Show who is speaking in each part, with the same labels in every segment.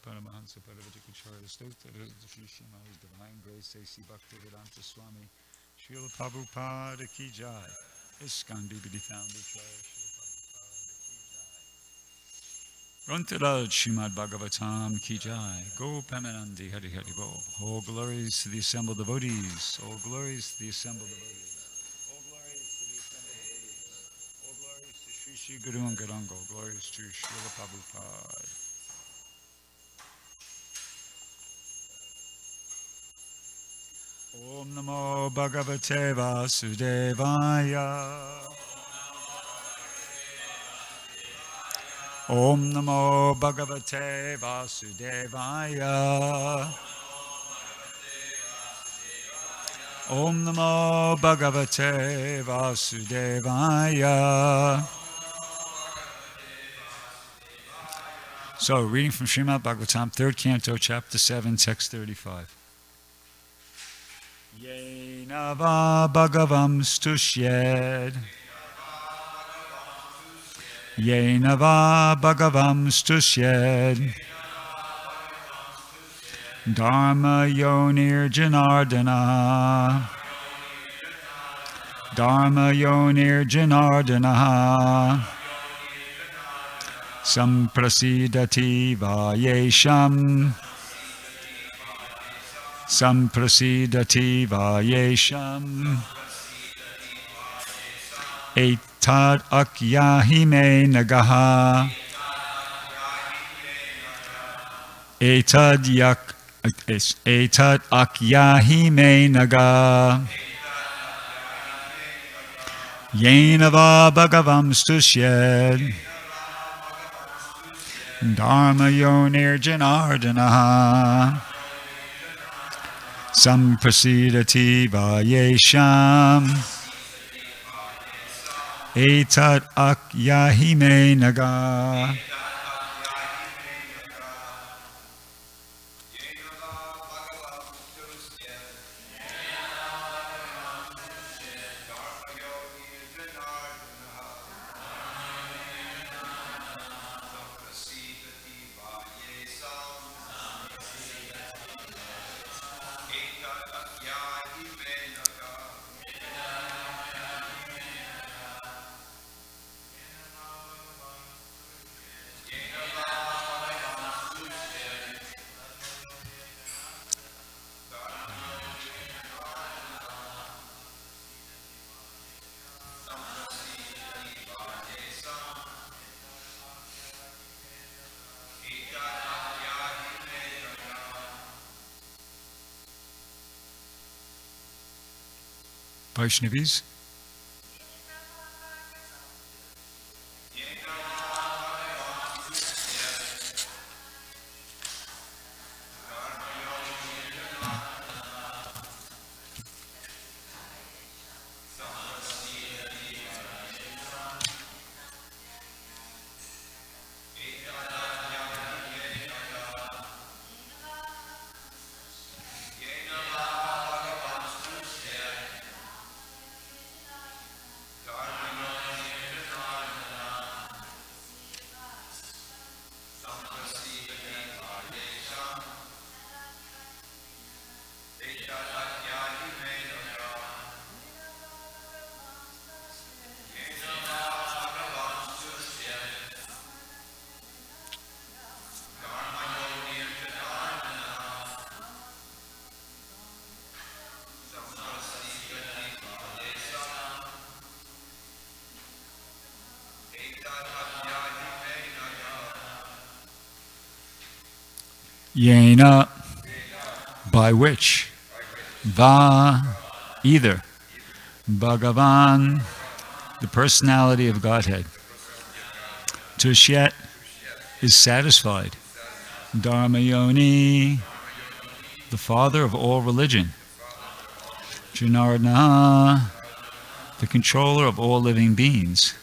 Speaker 1: Paramahansa Paravatikacharya Stota Shri Shima's Divine Grace A.C. Bhaktivedanta Swami Srila Prabhupada Ki Jai. ISKCON BBD Founder Srila Prabhupada Ki Jai. Untitled Srimad Bhagavatam Ki Jai. Go Pamanandi Hari Hari Bo. All glories to the assembled devotees. All glories to the assembled devotees. All glories to the assembled devotees. All glories to Sri Sri Guru and Garango. Glories to Srila Prabhupada. Om Namo Bhagavate Vasudevaya. Om Namo Bhagavate Vasudevaya. Om Namo Bhagavate Vasudevaya. So, reading from Srimad Bhagavatam, 3rd Canto, Chapter 7, Text 35. Yena va bhagavam stusyed. Yena va bhagavam stusyed. Dharma yonir janardana. Dharma yonir janardana. Samprasidati vayesham. Samprasidati vayesham. Etad akyahime nagaha. Etad akyahime naga. Yena va bhagavam stusyed. Dharma yonir janardana. Samprasidati vayesham. Etat akyahime naga. Vaishnavis. Yena, by which, va, either, Bhagavan, the personality of Godhead, Tushyet, is satisfied, Dharmayoni, the father of all religion, Janardana, the controller of all living beings,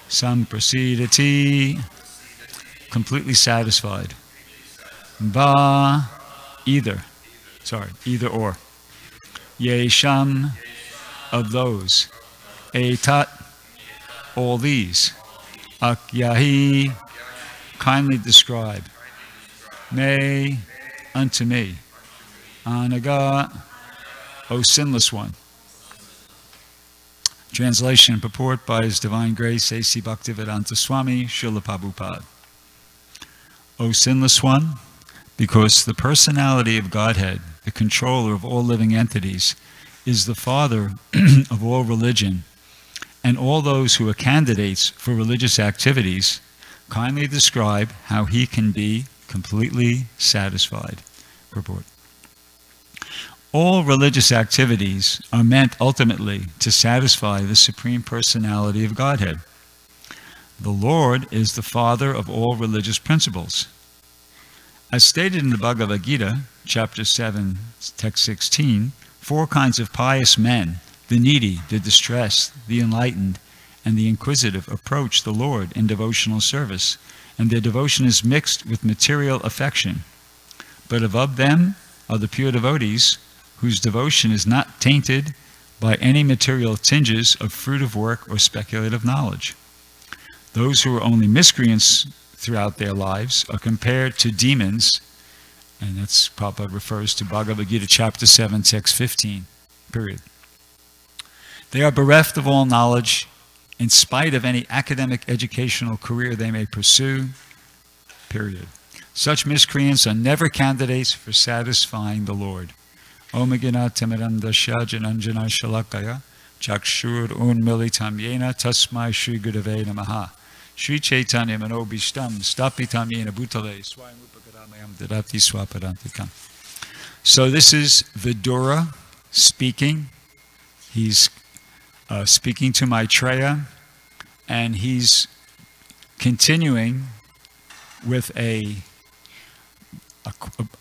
Speaker 1: Samprasidati, completely satisfied, Va, either or. Yesham, of those. Etat, all these. Akyahi, kindly describe. me unto me. Anaga, O sinless one. Translation and purport by His Divine Grace A.C. Bhaktivedanta Swami Srila Prabhupada. O sinless one, because the personality of Godhead, the controller of all living entities, is the father of all religion, and all those who are candidates for religious activities, kindly describe how he can be completely satisfied. Purport. All religious activities are meant ultimately to satisfy the Supreme Personality of Godhead. The Lord is the father of all religious principles. As stated in the Bhagavad Gita, chapter 7, text 16, 4 kinds of pious men, the needy, the distressed, the enlightened, and the inquisitive, approach the Lord in devotional service, and their devotion is mixed with material affection. But above them are the pure devotees, whose devotion is not tainted by any material tinges of fruitive work or speculative knowledge. Those who are only miscreants throughout their lives are compared to demons, and that's Prabhupada refers to Bhagavad Gita chapter 7, text 15, period. They are bereft of all knowledge in spite of any academic educational career they may pursue, period. Such miscreants are never candidates for satisfying the Lord. Om Gina Timirandasya Jananjana Shalakaya Chakshur Unmilitam Yena Tasmai Shri Gurave Namaha Shri Chaitanya Manobishtam Stapitam Yena Bhutale Swayam Upakaramayam Dadati Swapadantikam. So this is Vidura speaking. He's speaking to Maitreya, and he's continuing with a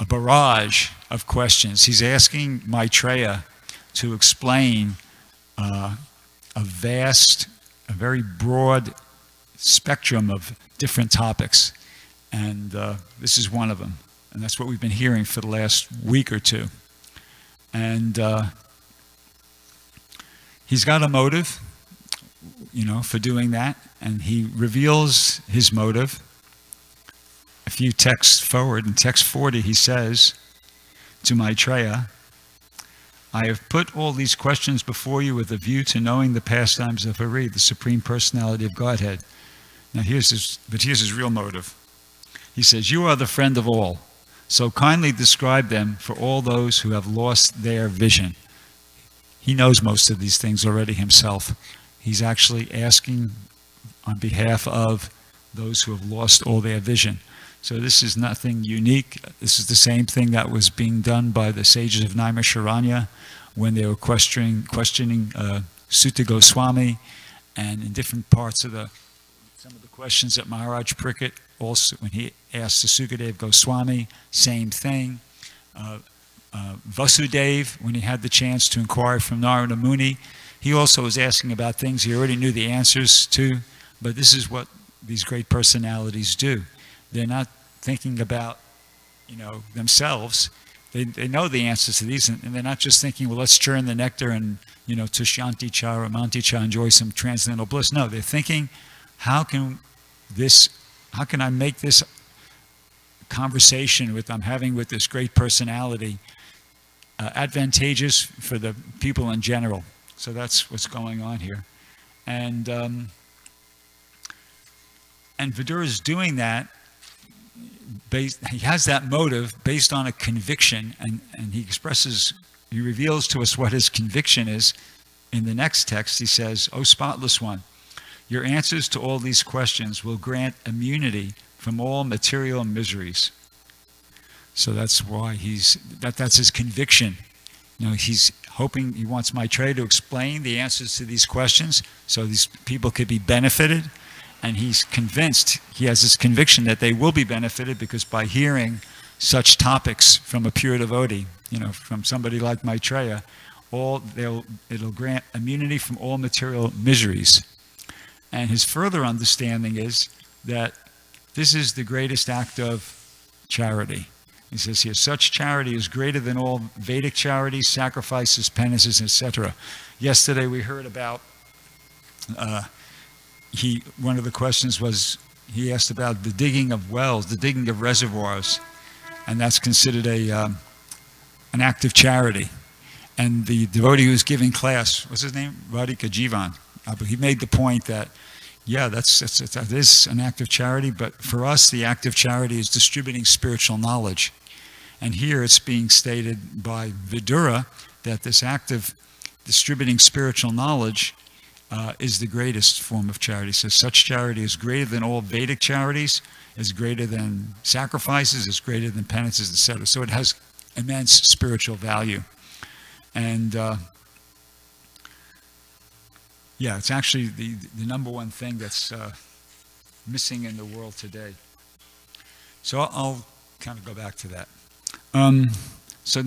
Speaker 1: barrage of questions. He's asking Maitreya to explain a very broad spectrum of different topics, and this is one of them, and that's what we've been hearing for the last week or two. And he's got a motive, for doing that, and he reveals his motive. A few texts forward, in text 40, he says to Maitreya, I have put all these questions before you with a view to knowing the pastimes of Hari, the Supreme Personality of Godhead. Now here's his real motive. He says, you are the friend of all, so kindly describe them for all those who have lost their vision. He knows most of these things already himself. He's actually asking on behalf of those who have lost all their vision. So this is nothing unique. This is the same thing that was being done by the sages of Naimisharanya when they were questioning Sutta Goswami, and in different parts of some of the questions that Maharaj Pariksit, also when he asked the Sukadev Goswami, same thing. Vasudev, when he had the chance to inquire from Narada Muni, he also was asking about things he already knew the answers to, but this is what these great personalities do. They're not thinking about, themselves. They know the answers to these, and they're not just thinking, well, let's churn the nectar and, Tushanti Cha or Manti Cha, enjoy some transcendental bliss. No, they're thinking, how can I make this conversation I'm having with this great personality advantageous for the people in general? So that's what's going on here. And Vidura is doing that. He has that motive based on a conviction, and he reveals to us what his conviction is. In the next text, he says, O spotless one, your answers to all these questions will grant immunity from all material miseries. So that's why that's his conviction. He's hoping, he wants Maitreya to explain the answers to these questions so these people could be benefited. And he's convinced, he has this conviction that they will be benefited, because by hearing such topics from a pure devotee, from somebody like Maitreya, it'll grant immunity from all material miseries. And his further understanding is that this is the greatest act of charity. He says here, such charity is greater than all Vedic charities, sacrifices, penances, etc. Yesterday we heard about one of the questions was, he asked about the digging of wells, the digging of reservoirs. and that's considered an act of charity. And the devotee who was giving class, what's his name? Radhika Jivan. He made the point that, yeah, that is an act of charity, but for us, the act of charity is distributing spiritual knowledge. And here it's being stated by Vidura that this act of distributing spiritual knowledge is the greatest form of charity. So such charity is greater than all Vedic charities, is greater than sacrifices, is greater than penances, etc. So it has immense spiritual value. And yeah, it's actually the number one thing that's missing in the world today. So I'll kind of go back to that. So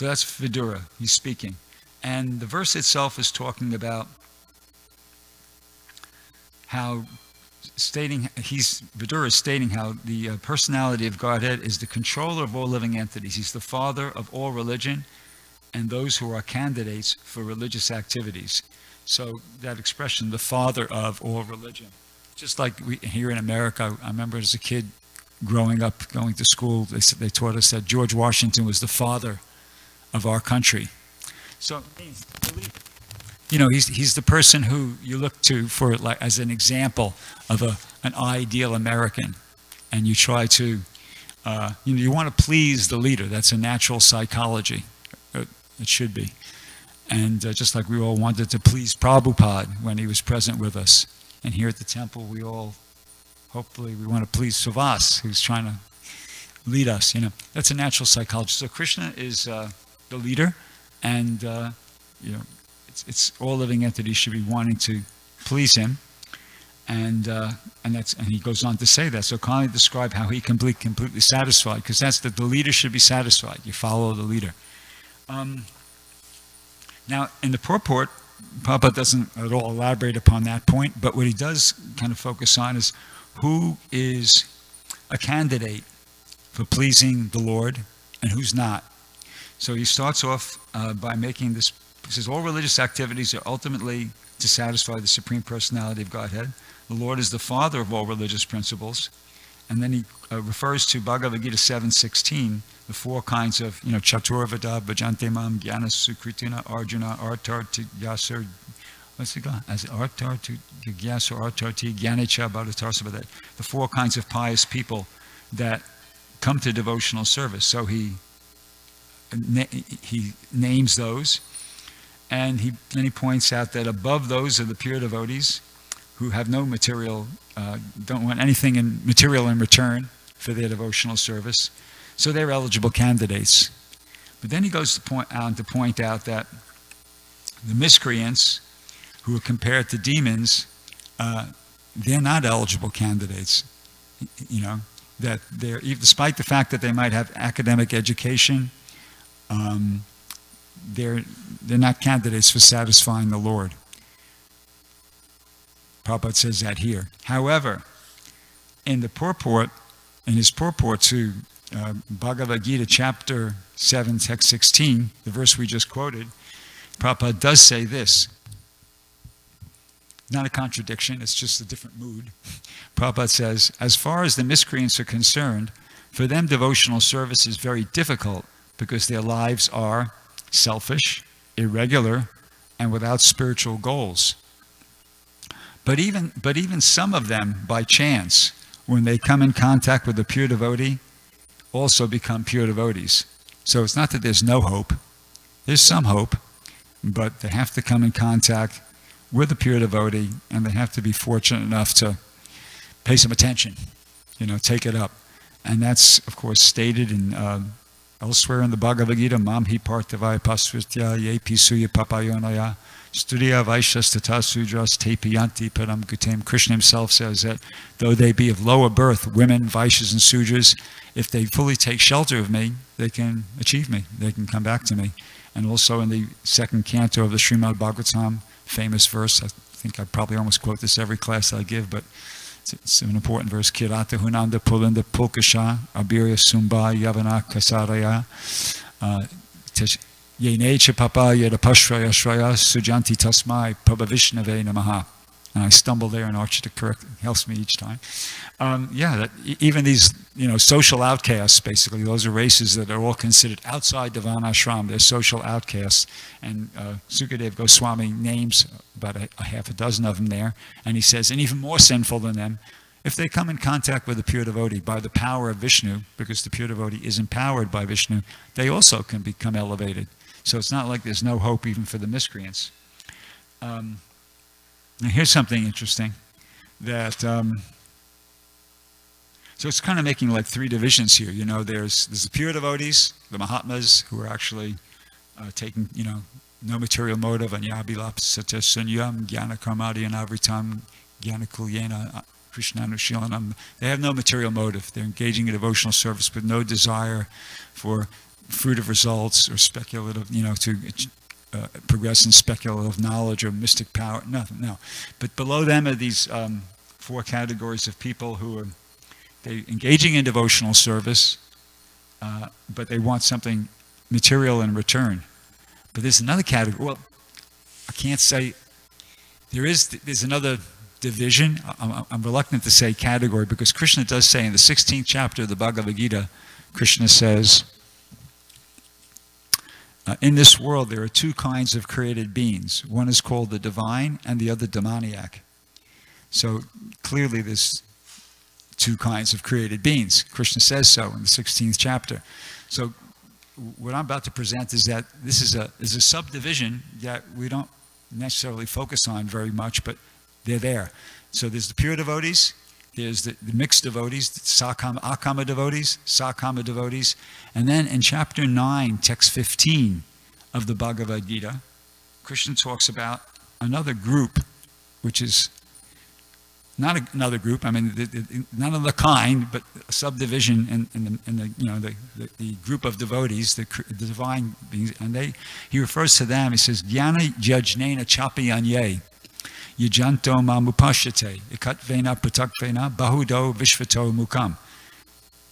Speaker 1: that's Vidura, he's speaking. And the verse itself is talking about how Vidura is stating how the personality of Godhead is the controller of all living entities. He's the father of all religion and those who are candidates for religious activities. So that expression, the father of all religion. Just like here in America, I remember as a kid growing up, going to school, they taught us that George Washington was the father of our country. So, you know, he's the person who you look to for as an example of an ideal American, and you try to, you want to please the leader. That's a natural psychology. It should be. And just like we all wanted to please Prabhupada when he was present with us, and here at the temple we all, hopefully, we want to please Suvas, who's trying to lead us. You know, that's a natural psychology. So Krishna is the leader, and you know, it's all living entities should be wanting to please him, and he goes on to say that. So kindly describe how he can be completely satisfied, because that's that the leader should be satisfied. You follow the leader. Now in the purport, Prabhupada doesn't at all elaborate upon that point, but what he does kind of focus on is who is a candidate for pleasing the Lord and who's not. So he starts off by making this, he says, all religious activities are ultimately to satisfy the Supreme Personality of Godhead. The Lord is the father of all religious principles. And then he refers to Bhagavad Gita 7:16, the four kinds of, you know, Chaturveda, Bhajante Mam, Jnana Sukritina, Arjuna, Artarti, Yasur, what's it called? As Artarti, Yasur, Artarti, Jnanecha, Bhadatarsa, the four kinds of pious people that come to devotional service. So he names those, and then he points out that above those are the pure devotees who have no material, don't want anything in material in return for their devotional service. So they're eligible candidates. But then he goes to point out that the miscreants, who are compared to demons, they're not eligible candidates. You know, that they're, despite the fact that they might have academic education, they're not candidates for satisfying the Lord. Prabhupada says that here. However, in his purport to Bhagavad Gita chapter 7, text 16, the verse we just quoted, Prabhupada does say this. Not a contradiction, it's just a different mood. Prabhupada says, as far as the miscreants are concerned, for them devotional service is very difficult because their lives are selfish, irregular, and without spiritual goals. But even some of them, by chance, when they come in contact with a pure devotee, also become pure devotees. So it's not that there's no hope. There's some hope, but they have to come in contact with a pure devotee, and they have to be fortunate enough to pay some attention, you know, take it up. And that's, of course, stated in elsewhere in the Bhagavad Gita, Mam hi partavaya pasvritya ye pisuya papayonaya studiya vaishas tata sudras te piyanti param gutem. Krishna himself says that though they be of lower birth, women, vaishyas, and sudras, if they fully take shelter of me, they can achieve me, they can come back to me. And also in the second canto of the Srimad Bhagavatam, famous verse, I think I probably almost quote this every class I give, but it's an important verse. Kirata hunanda pulinda pulkasha abirya sumba yavana kasaraya yenecha papa yada pashraya shraya sujanti tasmai prabhavishnave namaha. and I stumble there, and Archita helps me each time. Yeah, that even these, social outcasts, basically, those are races that are all considered outside the Varnashram. They're social outcasts. And Sukadeva Goswami names about a half a dozen of them there, and he says, and even more sinful than them, if they come in contact with a pure devotee by the power of Vishnu, because the pure devotee is empowered by Vishnu, they also can become elevated. So it's not like there's no hope even for the miscreants. Now here's something interesting, that so it's kind of making like three divisions here. There's the pure devotees, the Mahatmas, who are actually taking no material motive, anyabhilapsata sunyam jnana karmadi anavritam jnana kulyena krishnanushilanam. They have no material motive. They're engaging in devotional service with no desire for fruitive results or speculative, to progress in speculative knowledge or mystic power. Nothing, no. But below them are these four categories of people who are engaging in devotional service, but they want something material in return. But there's another category. Well, I can't say there's another division. I'm reluctant to say category, because Krishna does say in the 16th chapter of the Bhagavad Gita, Krishna says, in this world there are two kinds of created beings. One is called the divine and the other demoniac. So clearly there's two kinds of created beings. Krishna says so in the 16th chapter. So what I'm about to present is that this is a subdivision that we don't necessarily focus on very much, but they're there. So there's the pure devotees, there's the mixed devotees, akama devotees, sakama devotees, and then in chapter 9, text 15 of the Bhagavad Gita, Krishna talks about another group, which is not another group. I mean, none of the kind, but a subdivision in the group of devotees, the divine beings, and he refers to them. He says, "Jnana jajnena chapi anye, yajanto mamupashyate, ikatvena pratakvena bahudo vishvato mukam."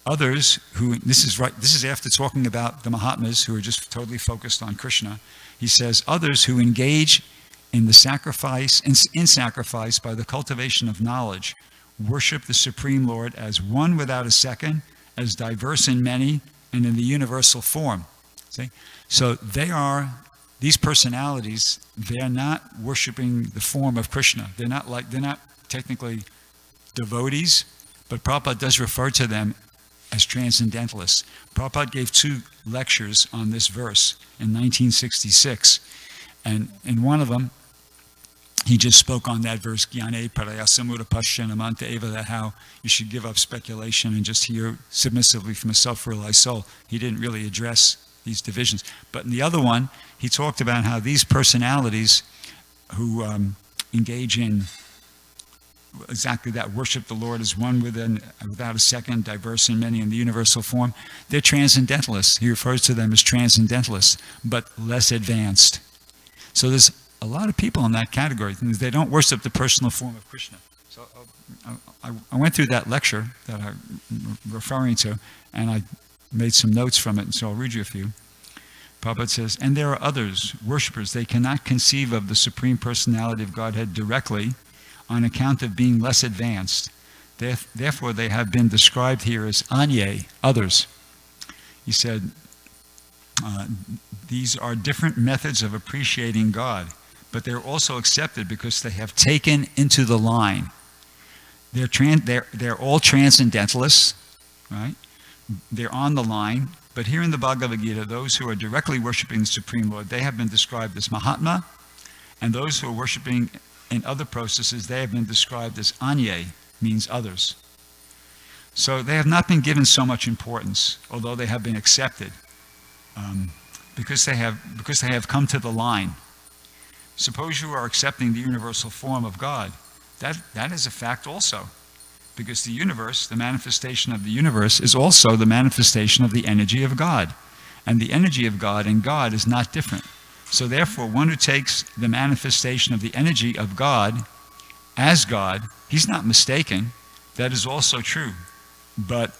Speaker 1: Others who, this is after talking about the Mahatmas who are just totally focused on Krishna. He says, others who engage in the sacrifice, in sacrifice by the cultivation of knowledge, worship the Supreme Lord as one without a second, as diverse in many, and in the universal form. See? So these personalities, they're not worshiping the form of Krishna. They're not technically devotees, but Prabhupada does refer to them as transcendentalists. Prabhupada gave 2 lectures on this verse in 1966. And in one of them, he just spoke on that verse, Jnane Parayasamura Pashyanamanta Eva, that how you should give up speculation and just hear submissively from a self-realized soul. He didn't really address these divisions. But in the other one, he talked about how these personalities who engage in exactly that, worship the Lord as one without a second, diverse in many, in the universal form, they're transcendentalists. He refers to them as transcendentalists, but less advanced. So there's a lot of people in that category. They don't worship the personal form of Krishna. So I went through that lecture that I'm referring to, and I made some notes from it, and so I'll read you a few. Prabhupada says, and there are others, worshippers, they cannot conceive of the Supreme Personality of Godhead directly on account of being less advanced. Therefore, they have been described here as anye, others. He said, these are different methods of appreciating God, but they're also accepted because they have taken into the line. They're all transcendentalists, right? They're on the line, but here in the Bhagavad Gita, those who are directly worshiping the Supreme Lord, they have been described as Mahatma, and those who are worshiping in other processes, they have been described as anye, means others. So they have not been given so much importance, although they have been accepted, because they have come to the line. Suppose you are accepting the universal form of God. That is a fact also, because the universe, the manifestation of the universe, is also the manifestation of the energy of God. And the energy of God and God is not different. So therefore, one who takes the manifestation of the energy of God as God, he's not mistaken. That is also true. But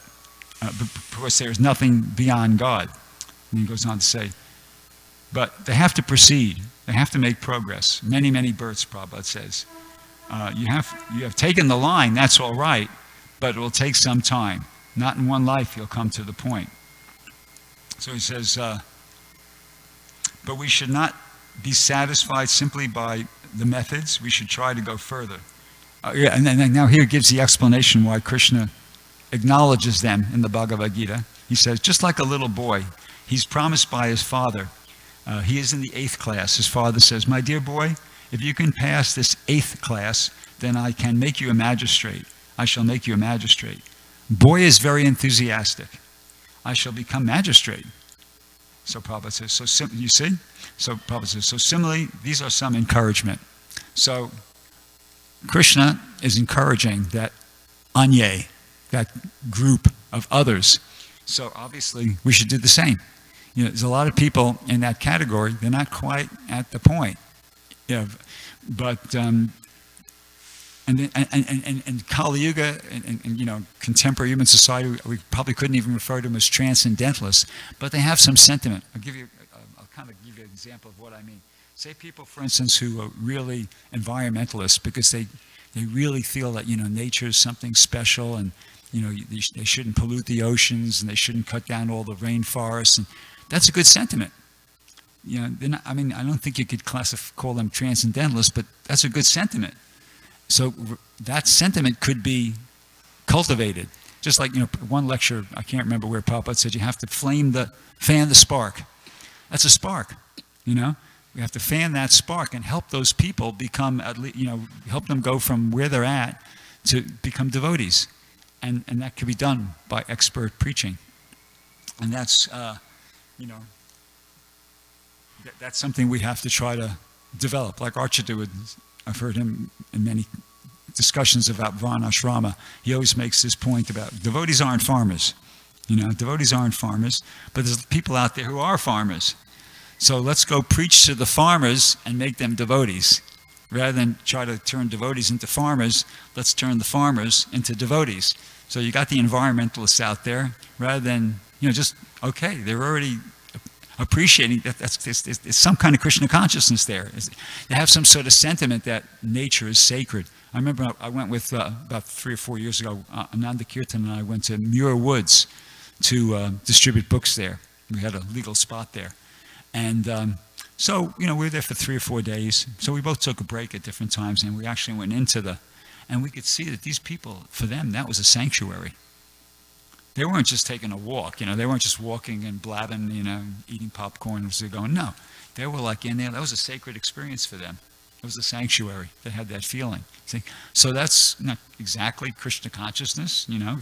Speaker 1: of course, there is nothing beyond God. And he goes on to say, but they have to proceed. They have to make progress. Many, many births, Prabhupada says. you have taken the line, that's all right, but it will take some time. Not in one life you'll come to the point. So he says, but we should not be satisfied simply by the methods. We should try to go further. Yeah, and then now here gives the explanation why Krishna acknowledges them in the Bhagavad Gita. He says, just like a little boy, he's promised by his father. He is in the 8th class. His father says, my dear boy, if you can pass this 8th class, then I can make you a magistrate. I shall make you a magistrate. Boy is very enthusiastic. I shall become magistrate. So Prabhupada says, you see? So Prabhupada says, so similarly, these are some encouragement. So Krishna is encouraging that anye, that group of others. So obviously, we should do the same. You know, there's a lot of people in that category, they're not quite at the point. You know, but and Kali Yuga and you know, contemporary human society, we probably couldn't even refer to them as transcendentalists, but they have some sentiment. I'll kind of give you an example of what I mean. Say people, for instance, who are really environmentalists because they really feel that, you know, nature is something special, and you know, they shouldn't pollute the oceans and they shouldn't cut down all the rainforests, and that's a good sentiment. You know, they're not, I mean, I don't think you could call them transcendentalists, but that's a good sentiment. So that sentiment could be cultivated. Just like, you know, one lecture, I can't remember where Prabhupada said, you have to fan the spark. That's a spark, you know. We have to fan that spark and help those people become, at least, you know, help them go from where they're at to become devotees. And that can be done by expert preaching. And that's, you know, that's something we have to try to develop. Like Archita would, I've heard him in many discussions about Varnashrama. He always makes this point about devotees aren't farmers. You know, devotees aren't farmers, but there's people out there who are farmers. So let's go preach to the farmers and make them devotees. Rather than try to turn devotees into farmers, let's turn the farmers into devotees. So you got the environmentalists out there, rather than, you know, just, okay, they're already appreciating that there's some kind of Krishna consciousness there. They have some sort of sentiment that nature is sacred. I remember I went with, about 3 or 4 years ago, Ananda Kirtan and I went to Muir Woods to distribute books there. We had a legal spot there. And so, you know, we were there for 3 or 4 days. So we both took a break at different times, and we actually went into and we could see that these people, for them, that was a sanctuary. They weren't just taking a walk, you know, they weren't just walking and blabbing, you know, eating popcorn as they're going. No, they were like in there. That was a sacred experience for them. It was a sanctuary. They had that feeling. See? So that's not exactly Krishna consciousness, you know,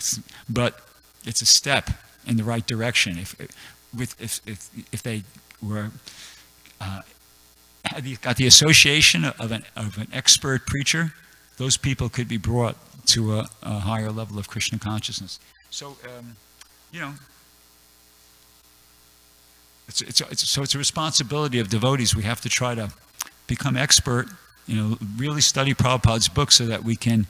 Speaker 1: but it's a step in the right direction. If they were got the association of an expert preacher, those people could be brought to a higher level of Krishna consciousness. So, you know, it's a responsibility of devotees. We have to try to become expert, you know, really study Prabhupada's books so that we can,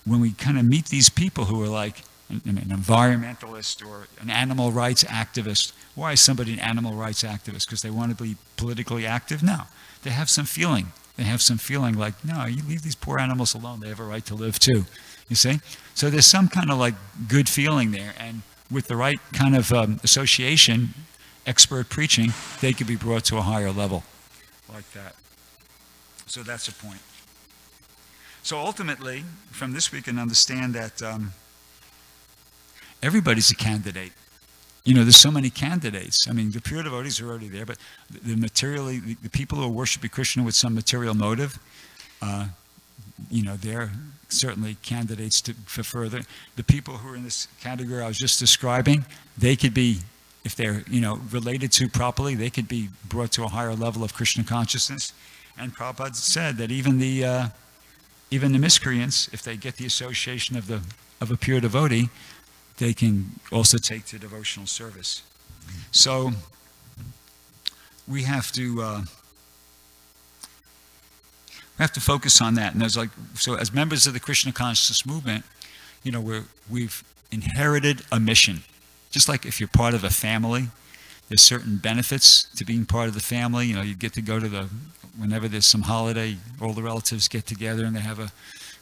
Speaker 1: when we kind of meet these people who are like an environmentalist or an animal rights activist. Why is somebody an animal rights activist? Because they want to be politically active? No. They have some feeling. They have some feeling like, no, you leave these poor animals alone. They have a right to live too. You see? So there's some kind of like good feeling there. And with the right kind of association, expert preaching, they could be brought to a higher level like that. So that's a point. So ultimately, from this we can understand that everybody's a candidate. You know, there's so many candidates. I mean, the pure devotees are already there, but the people who are worshiping Krishna with some material motive, you know, they're certainly candidates for further. The people who are in this category I was just describing, they could be, if they're, you know, related to properly, they could be brought to a higher level of Krishna consciousness. And Prabhupada said that even the miscreants, if they get the association of a pure devotee, they can also take to devotional service. So we have to focus on that. And there's like, so as members of the Krishna consciousness movement, you know, we've inherited a mission. Just like if you're part of a family, There's certain benefits to being part of the family. You know, you get to go to whenever there's some holiday, all the relatives get together and they have a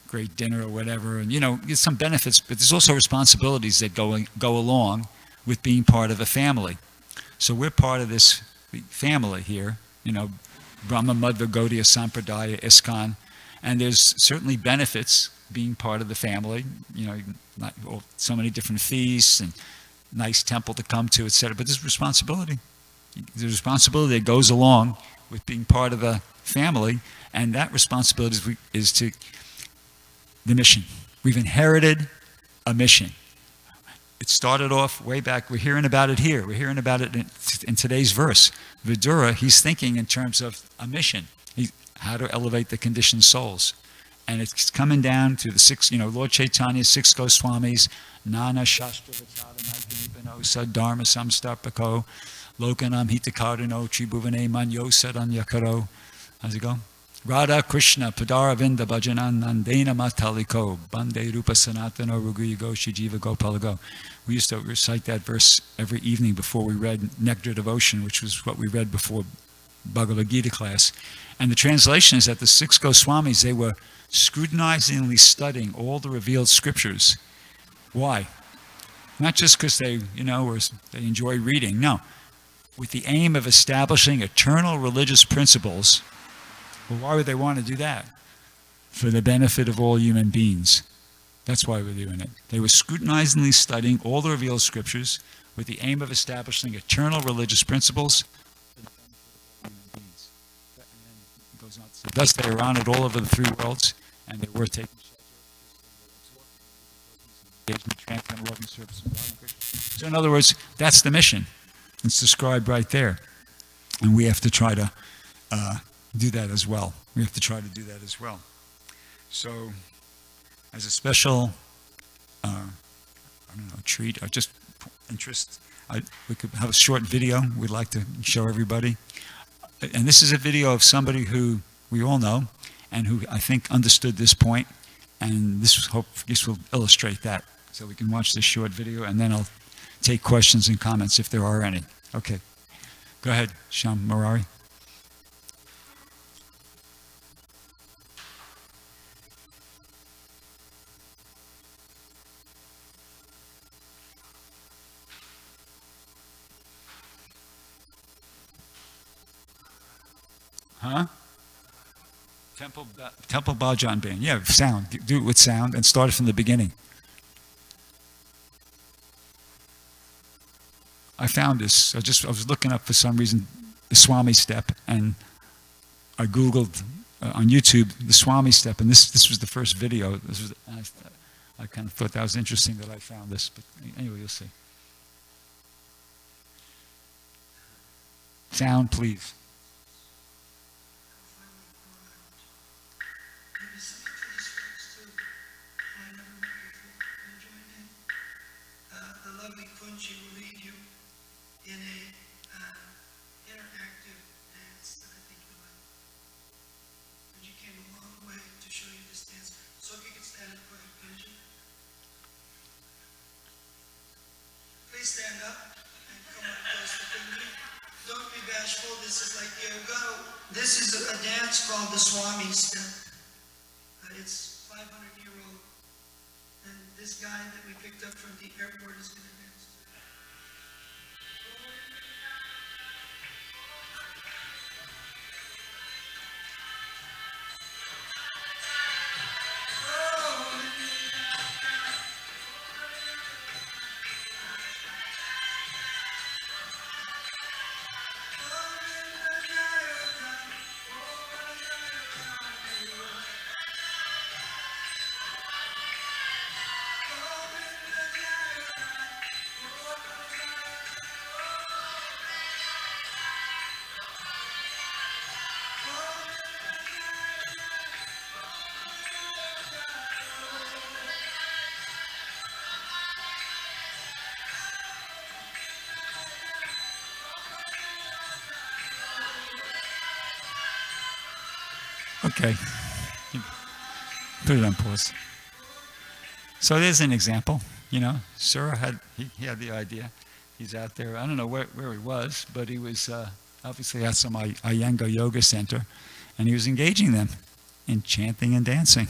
Speaker 1: great dinner or whatever. And, you know, there's some benefits, but there's also responsibilities that go along with being part of a family. So we're part of this family here, you know, Brahma, Madhva, Gaudiya, Sampradaya, ISKCON, and there's certainly benefits being part of the family, you know, so many different feasts and nice temple to come to, etc. But there's responsibility. There's responsibility that goes along with being part of a family, and that responsibility is to the mission. We've inherited a mission. It started off way back. We're hearing about it here. We're hearing about it in today's verse. Vidura, he's thinking in terms of a mission, how to elevate the conditioned souls. And it's coming down to the six, you know, Lord Chaitanya's 6 Goswamis, Nana Shastra Vachadanaikanipanno Saddharma Samstapako, Lokanam Hitakarino Tribhuvane Manyo Sadanyakaro. How's it go? Radha Krishna Padaravinda Bhajanan Nandena Mataliko Bande Rupa Sanatana Ruguyago Shijiva Gopalago. We used to recite that verse every evening before we read Nectar Devotion, which was what we read before Bhagavad Gita class. And the translation is that the 6 Goswamis, they were scrutinizingly studying all the revealed scriptures. Why? Not just because they, you know, they enjoy reading. No. With the aim of establishing eternal religious principles. Well, why would they want to do that? For the benefit of all human beings. That's why we're doing it. They were scrutinizingly studying all the revealed scriptures with the aim of establishing eternal religious principles for the benefit of all human beings. And then it goes on to say, thus they are honored all over the 3 worlds, and they were taking transcendental loving service of God and Krishna. So in other words, that's the mission. It's described right there. And we have to try to do that as well. We have to try to do that as well. So, as a special, I don't know, treat or just interest, we could have a short video we'd like to show everybody. And this is a video of somebody who we all know and who I think understood this point. And this will illustrate that. So we can watch this short video, and then I'll take questions and comments if there are any. Okay. Go ahead, Shyam Murari. Huh? Temple Bhajan Band. Yeah, sound. Do it with sound and start it from the beginning. I found this. I was looking up for some reason the Swami Step, and I Googled on YouTube the Swami Step, and this was the first video. I kind of thought that was interesting that I found this, but anyway, you'll see. Sound, please.
Speaker 2: Stand up and come up close to me. Don't be bashful. This is like yoga. This is a dance called the Swami Step. It's 500-year-old. And this guy that we picked up from the airport is going to dance.
Speaker 1: Okay. Put it on pause. So there's an example. You know, Sura he had the idea. He's out there. I don't know where he was, but he was obviously at some Iyengar yoga center, and he was engaging them in chanting and dancing.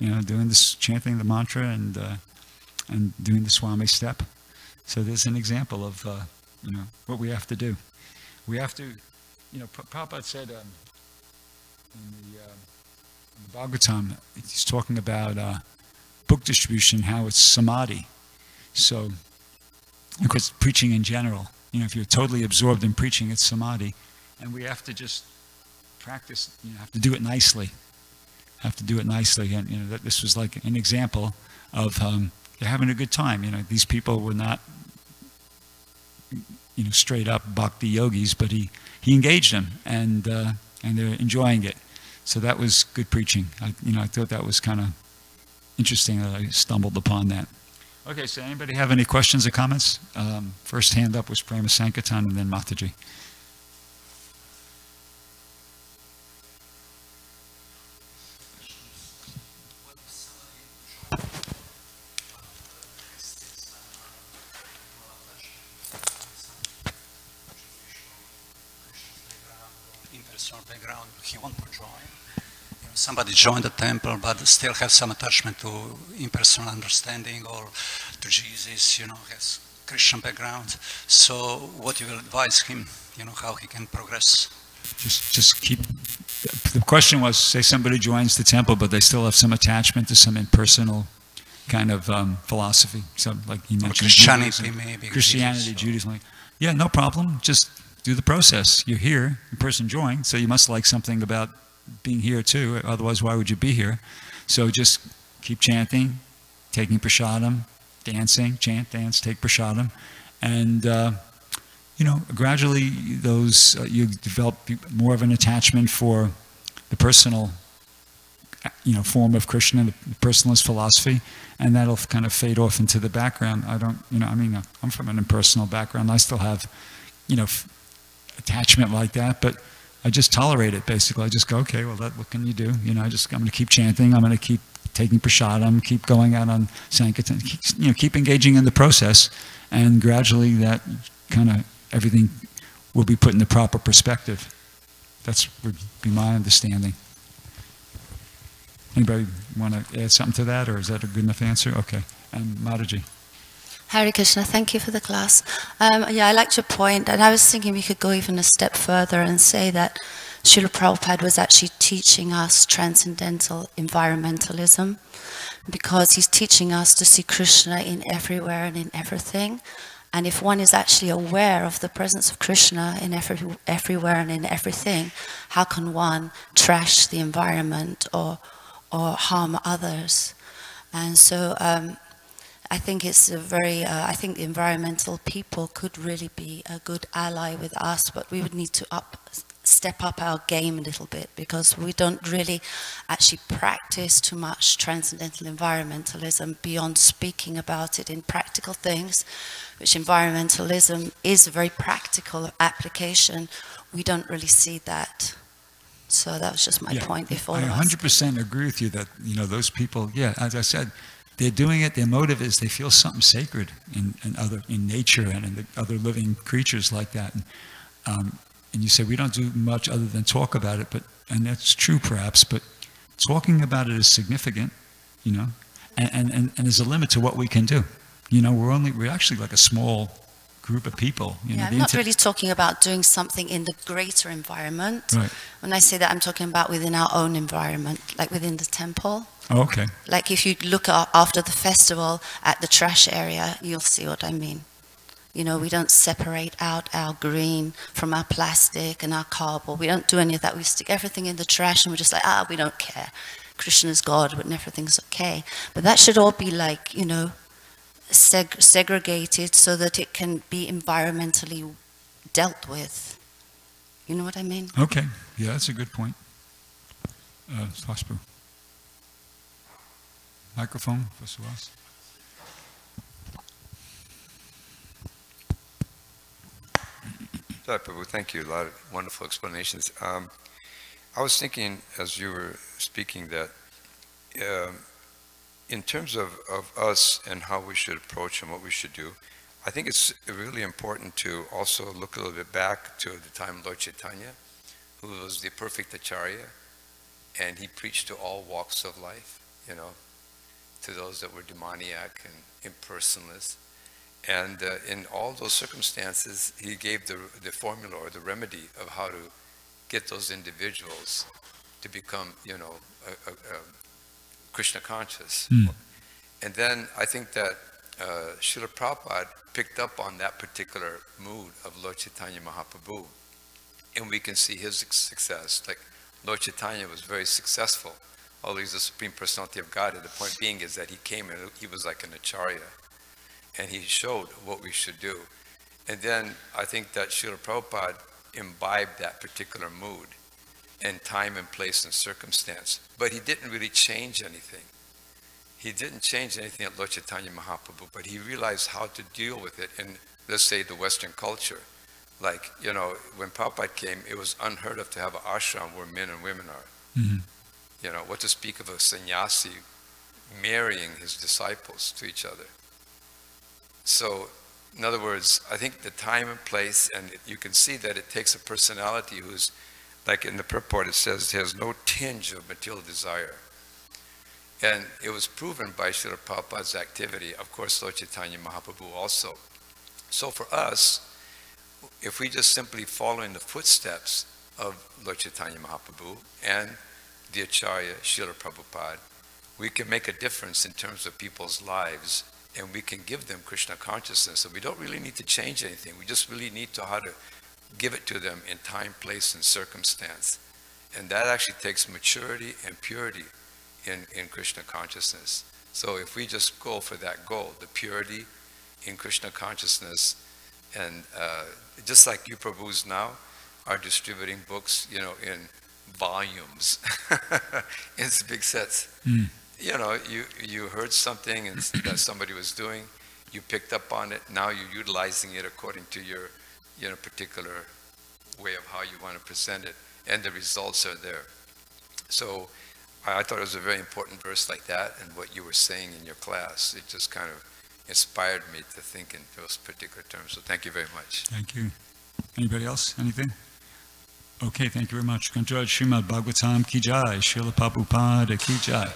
Speaker 1: Doing this, chanting the mantra and doing the Swami Step. So there's an example of what we have to do. We have to, Prabhupada said in the Bhagavatam, he's talking about book distribution, how it's samadhi. So, of course, preaching in general, if you're totally absorbed in preaching, it's samadhi. And we have to just practice, have to do it nicely. Have to do it nicely. And, that this was like an example of they're having a good time. These people were not, straight up bhakti yogis, but he engaged them, and they're enjoying it. So that was good preaching. I thought that was kind of interesting that I stumbled upon that. Okay, so anybody have any questions or comments? First hand up was Prema Sankirtan and then Mataji.
Speaker 3: Personal background, he wants to join. Somebody joined the temple but still have some attachment to impersonal understanding or to Jesus, has Christian background. So what you will advise him, how he can progress?
Speaker 1: Just keep, the question was, say somebody joins the temple but they still have some attachment to some impersonal kind of philosophy. So like you mentioned,
Speaker 3: Christianity maybe.
Speaker 1: Christianity, Judaism. Yeah, no problem. Just do the process. You're here, the person joined, so you must like something about being here too, otherwise why would you be here? So just keep chanting, taking prasadam, dancing, chant, dance, take prasadam, and gradually those you develop more of an attachment for the personal form of Krishna, the personalist philosophy, and that'll kind of fade off into the background. I'm from an impersonal background. I still have attachment like that, but I just tolerate it basically. I just go, okay, well, what can you do? I'm going to keep chanting. I'm going to keep taking prasadam, keep going out on Sankirtan, keep engaging in the process, and gradually that kind of everything will be put in the proper perspective. That would be my understanding. Anybody want to add something to that, or is that a good enough answer? Okay, and Mataji.
Speaker 4: Hare Krishna, thank you for the class. I liked your point, and I was thinking we could go even a step further and say that Srila Prabhupada was actually teaching us Transcendental Environmentalism, because he's teaching us to see Krishna in everywhere and in everything. And if one is actually aware of the presence of Krishna in everywhere and in everything, how can one trash the environment or harm others? And so I think it's I think the environmental people could really be a good ally with us, but we would need to step up our game a little bit, because we don't really actually practice too much Transcendental Environmentalism beyond speaking about it in practical things, which environmentalism is a very practical application. We don't really see that. So that was just my point before.
Speaker 1: I 100% agree with you that, those people, as I said, they're doing it, their motive is they feel something sacred in nature and in the other living creatures like that. And you say, we don't do much other than talk about it, and that's true perhaps, but talking about it is significant, and there's a limit to what we can do. We're actually like a small group of people.
Speaker 4: I'm not really talking about doing something in the greater environment.
Speaker 1: Right.
Speaker 4: When I say that, I'm talking about within our own environment, like within the temple.
Speaker 1: Oh, okay.
Speaker 4: Like if you look after the festival at the trash area, you'll see what I mean. We don't separate out our green from our plastic and our cardboard. We don't do any of that. We stick everything in the trash and we're just like, we don't care. Krishna's God, but everything's okay. But that should all be like, segregated so that it can be environmentally dealt with. You know what I mean?
Speaker 1: Okay. Yeah, that's a good point. Tospu. Microphone for Suhas.
Speaker 5: Sorry, Prabhu, thank you. A lot of wonderful explanations. I was thinking as you were speaking that in terms of us and how we should approach and what we should do, I think it's really important to also look a little bit back to the time of Lord Chaitanya, who was the perfect Acharya, and he preached to all walks of life, you know, to those that were demoniac and impersonalists. And in all those circumstances, he gave the formula or the remedy of how to get those individuals to become, you know, Krishna conscious. And then I think that Srila Prabhupada picked up on that particular mood of Lord Chaitanya Mahaprabhu. And we can see his success. Like Lord Chaitanya was very successful. Although he's the Supreme Personality of Godhead, the point being is that he came and he was like an Acharya. And he showed what we should do. And then I think that Srila Prabhupada imbibed that particular mood and time and place and circumstance. But he didn't really change anything. He didn't change anything at Lord Chaitanya Mahaprabhu, but he realized how to deal with it in, let's say, the Western culture. Like, you know, when Prabhupada came, it was unheard of to have an ashram where men and women are. You know, what to speak of a sannyasi marrying his disciples to each other. So, in other words, I think the time and place, and you can see that it takes a personality who's, like in the purport it says, has no tinge of material desire. And it was proven by Srila Prabhupada's activity, of course Lord Chaitanya Mahaprabhu also. So for us, if we just simply follow in the footsteps of Lord Chaitanya Mahaprabhu and the Acharya, Srila Prabhupada, we can make a difference in terms of people's lives, and we can give them Krishna consciousness. So we don't really need to change anything. We just really need to how to give it to them in time, place, and circumstance. And that actually takes maturity and purity in Krishna consciousness. So if we just go for that goal, the purity in Krishna consciousness, and just like you Prabhus now are distributing books, you know, in volumes, in big sets. You know, you heard something and that somebody was doing, you picked up on it, now you're utilizing it according to your, you know, particular way of how you want to present it, and the results are there. So I thought it was a very important verse like that, and what you were saying in your class, it just kind of inspired me to think in those particular terms. So thank you very much.
Speaker 1: Thank you. Anybody else? Anything? Okay, thank you very much. Kantaraj Srimad Bhagavatam Ki Jai, Srila Prabhupada Ki Jai.